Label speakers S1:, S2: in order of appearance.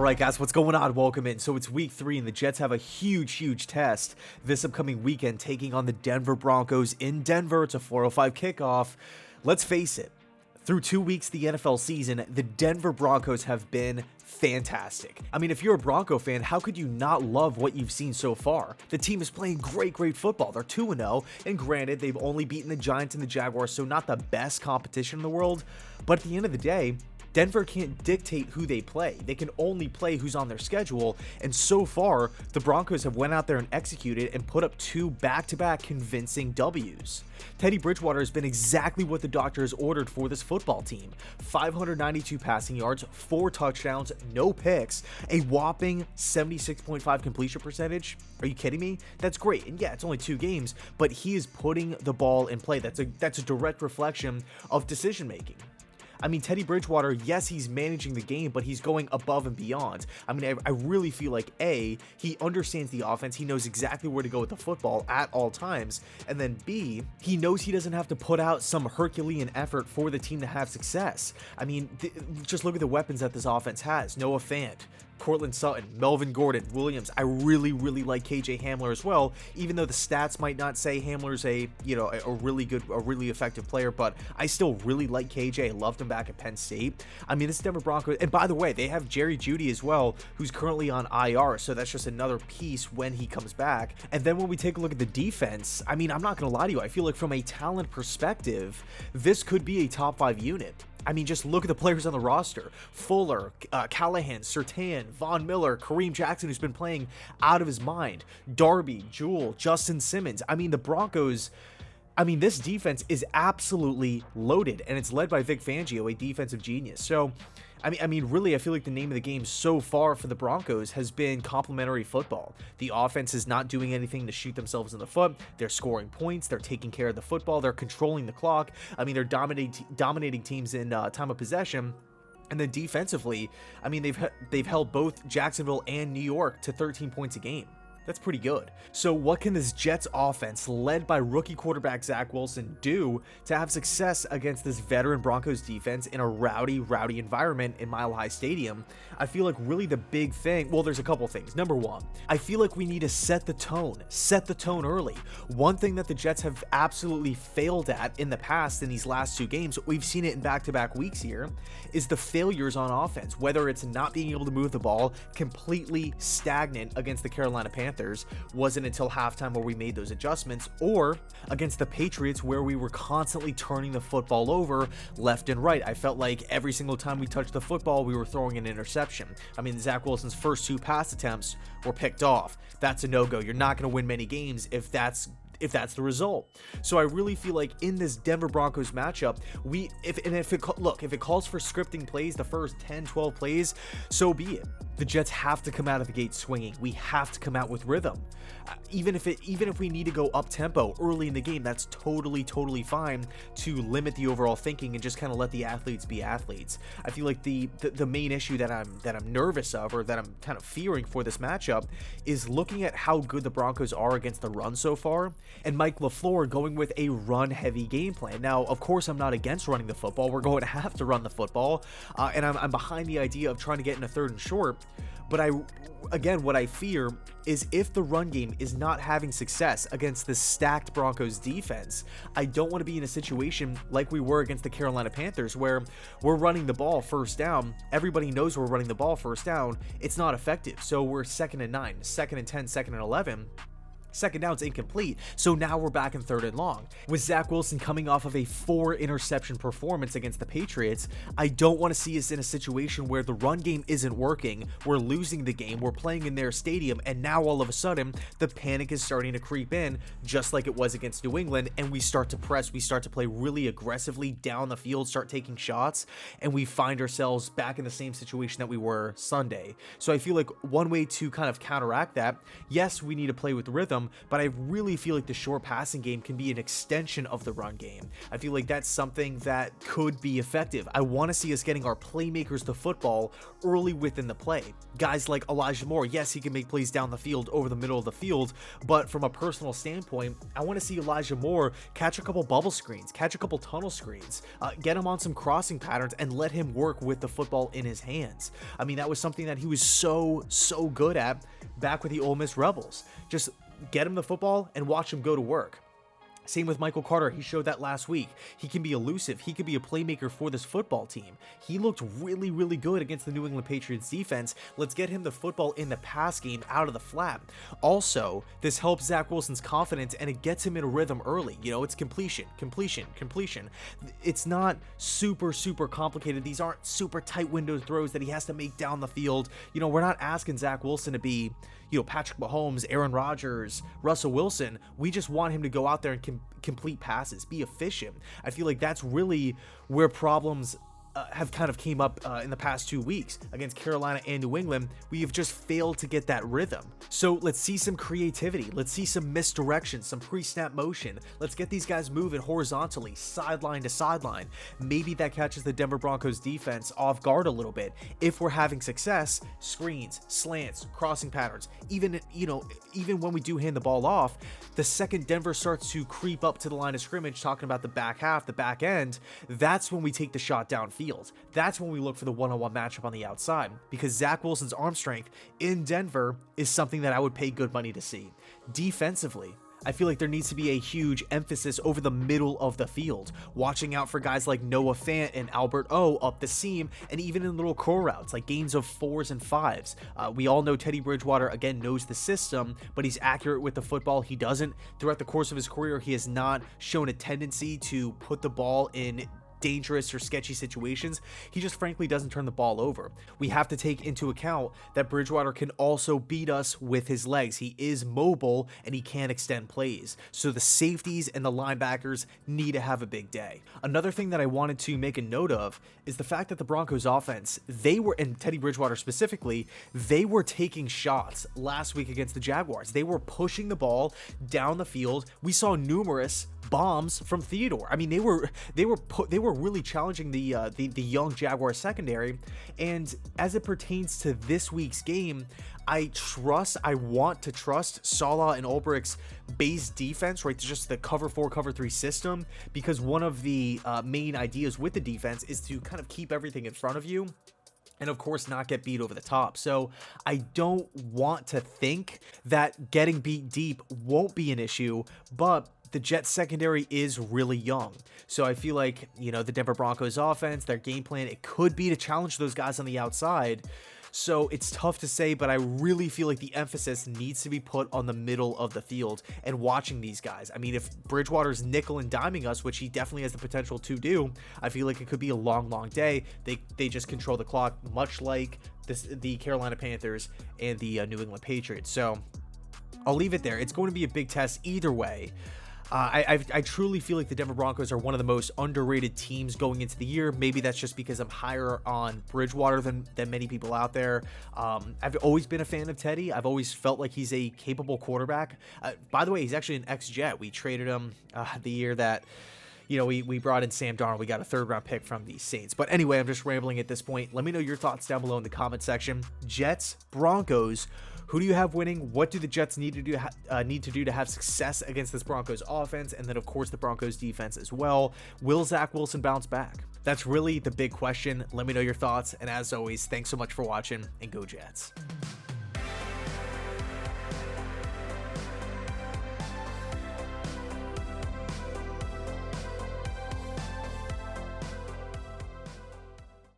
S1: Alright guys, what's going on? Welcome in. So it's week 3 and the Jets have a huge test this upcoming weekend taking on the Denver Broncos in Denver. It's a 4:05 kickoff. Let's face it, through 2 weeks of the NFL season, the Denver Broncos have been fantastic. I mean, if you're a Bronco fan, how could you not love what you've seen so far? The team is playing great football. They're 2-0, and granted, they've only beaten the Giants and the Jaguars, so not the best competition in the world, but at the end of the day, Denver can't dictate who they play. They can only play who's on their schedule, and so far, the Broncos have went out there and executed and put up 2 back-to-back convincing W's. Teddy Bridgewater has been exactly what the doctor has ordered for this football team. 592 passing yards, 4 touchdowns, no picks, a whopping 76.5 completion percentage. Are you kidding me? That's great. And yeah, it's only 2 games, but he is putting the ball in play. That's a direct reflection of decision making. I mean, Teddy Bridgewater, yes, he's managing the game, but he's going above and beyond. I mean, I really feel like, A, he understands the offense. He knows exactly where to go with the football at all times. And then B, he knows he doesn't have to put out some Herculean effort for the team to have success. I mean, just look at the weapons that this offense has. Noah Fant, Cortland Sutton, Melvin Gordon, Williams. I really like KJ Hamler as well, even though the stats might not say Hamler's a really effective player, but I still really like KJ. I loved him back at Penn State. I mean, this Denver Broncos, and by the way, they have Jerry Jeudy as well, who's currently on IR, so that's just another piece when he comes back. And then when we take a look at the defense, I mean, I'm not going to lie to you, I feel like from a talent perspective, this could be a top 5 unit. I mean, just look at the players on the roster. Fuller, Callahan, Surtain, Von Miller, Kareem Jackson, who's been playing out of his mind, Darby, Jewell, Justin Simmons. I mean, the Broncos, this defense is absolutely loaded, and it's led by Vic Fangio, a defensive genius. So, really, I feel like the name of the game so far for the Broncos has been complementary football. The offense is not doing anything to shoot themselves in the foot. They're scoring points. They're taking care of the football. They're controlling the clock. I mean, they're dominating teams in time of possession. And then defensively, I mean, they've held both Jacksonville and New York to 13 points a game. That's pretty good. So what can this Jets offense, led by rookie quarterback Zach Wilson, do to have success against this veteran Broncos defense in a rowdy environment in Mile High Stadium? I feel like really the big thing, well, there's a couple things. Number one, I feel like we need to set the tone early. One thing that the Jets have absolutely failed at in the past in these last 2 games, we've seen it in back-to-back weeks here, is the failures on offense, whether it's not being able to move the ball, completely stagnant against the Carolina Panthers. Wasn't until halftime where we made those adjustments, or against the Patriots where we were constantly turning the football over left and right. I felt like every single time we touched the football, we were throwing an interception. I mean, Zach Wilson's first 2 pass attempts were picked off. That's a no-go. You're not going to win many games if that's the result. So I really feel like in this Denver Broncos matchup, if it calls for scripting plays, the first 10-12 plays, so be it. The Jets have to come out of the gate swinging. We have to come out with rhythm. Even if we need to go up tempo early in the game, that's totally fine to limit the overall thinking and just kind of let the athletes be athletes. I feel like the main issue that I'm nervous of, or that I'm kind of fearing for this matchup, is looking at how good the Broncos are against the run so far, and Mike LaFleur going with a run-heavy game plan. Now, of course, I'm not against running the football. We're going to have to run the football, and I'm behind the idea of trying to get in a 3rd and short. But what I fear is if the run game is not having success against the stacked Broncos defense, I don't want to be in a situation like we were against the Carolina Panthers where we're running the ball first down. Everybody knows we're running the ball first down. It's not effective. So we're 2nd and 9, 2nd and 10, 2nd and 11. 2nd down's incomplete, so now we're back in 3rd and long. With Zach Wilson coming off of a 4 interception performance against the Patriots, I don't want to see us in a situation where the run game isn't working, we're losing the game, we're playing in their stadium, and now all of a sudden, the panic is starting to creep in, just like it was against New England, and we start to press, we start to play really aggressively down the field, start taking shots, and we find ourselves back in the same situation that we were Sunday. So I feel like one way to kind of counteract that, yes, we need to play with rhythm, rhythm, but I really feel like the short passing game can be an extension of the run game. I feel like that's something that could be effective. I want to see us getting our playmakers the football early within the play. Guys like Elijah Moore, yes, he can make plays down the field, over the middle of the field, but from a personal standpoint, I want to see Elijah Moore catch a couple bubble screens, catch a couple tunnel screens, get him on some crossing patterns, and let him work with the football in his hands. I mean, that was something that he was so good at back with the Ole Miss Rebels. Just get him the football and watch him go to work. Same with Michael Carter. He showed that last week. He can be elusive. He could be a playmaker for this football team. He looked really good against the New England Patriots defense. Let's get him the football in the pass game out of the flat. Also, this helps Zach Wilson's confidence and it gets him in a rhythm early. You know, it's completion. It's not super complicated. These aren't super tight window throws that he has to make down the field. You know, we're not asking Zach Wilson to be, you know, Patrick Mahomes, Aaron Rodgers, Russell Wilson. We just want him to go out there and complete passes, be efficient. I feel like that's really where problems have kind of came up in the past 2 weeks against Carolina and New England. We have just failed to get that rhythm. So let's see some creativity. Let's see some misdirection, some pre-snap motion. Let's get these guys moving horizontally, sideline to sideline. Maybe that catches the Denver Broncos defense off guard a little bit. If we're having success, screens, slants, crossing patterns, even when we do hand the ball off, the second Denver starts to creep up to the line of scrimmage, talking about the back half, the back end, that's when we take the shot downfield. That's when we look for the one-on-one matchup on the outside, because Zach Wilson's arm strength in Denver is something that I would pay good money to see. Defensively, I feel like there needs to be a huge emphasis over the middle of the field, watching out for guys like Noah Fant and Albert O up the seam, and even in little curl routes, like gains of 4s and 5s. We all know Teddy Bridgewater, again, knows the system, but he's accurate with the football. He doesn't. Throughout the course of his career, he has not shown a tendency to put the ball in dangerous or sketchy situations. He just frankly doesn't turn the ball over. We have to take into account that Bridgewater can also beat us with his legs. He is mobile and he can extend plays. So the safeties and the linebackers need to have a big day. Another thing that I wanted to make a note of is the fact that the Broncos offense, and Teddy Bridgewater specifically, they were taking shots last week against the Jaguars. They were pushing the ball down the field. We saw numerous bombs from Theodore. I mean, they were really challenging the young Jaguar secondary. And as it pertains to this week's game, I want to trust Saleh and Ulbricht's base defense, right? Just the cover 4, cover 3 system, because one of the main ideas with the defense is to kind of keep everything in front of you, and of course not get beat over the top. So I don't want to think that getting beat deep won't be an issue, but the Jets secondary is really young. So I feel like, the Denver Broncos offense, their game plan, it could be to challenge those guys on the outside. So it's tough to say, but I really feel like the emphasis needs to be put on the middle of the field and watching these guys. I mean, if Bridgewater's nickel and diming us, which he definitely has the potential to do, I feel like it could be a long day. They just control the clock, much like the Carolina Panthers and the New England Patriots. So I'll leave it there. It's going to be a big test either way. I truly feel like the Denver Broncos are one of the most underrated teams going into the year. Maybe that's just because I'm higher on Bridgewater than many people out there. I've always been a fan of Teddy. I've always felt like he's a capable quarterback. By the way, he's actually an ex-Jet. We traded him the year that we brought in Sam Darnold. We got a 3rd-round pick from the Saints. But anyway, I'm just rambling at this point. Let me know your thoughts down below in the comment section. Jets, Broncos. Who do you have winning? What do the Jets need to do to have success against this Broncos offense? And then, of course, the Broncos defense as well. Will Zach Wilson bounce back? That's really the big question. Let me know your thoughts. And as always, thanks so much for watching, and go Jets.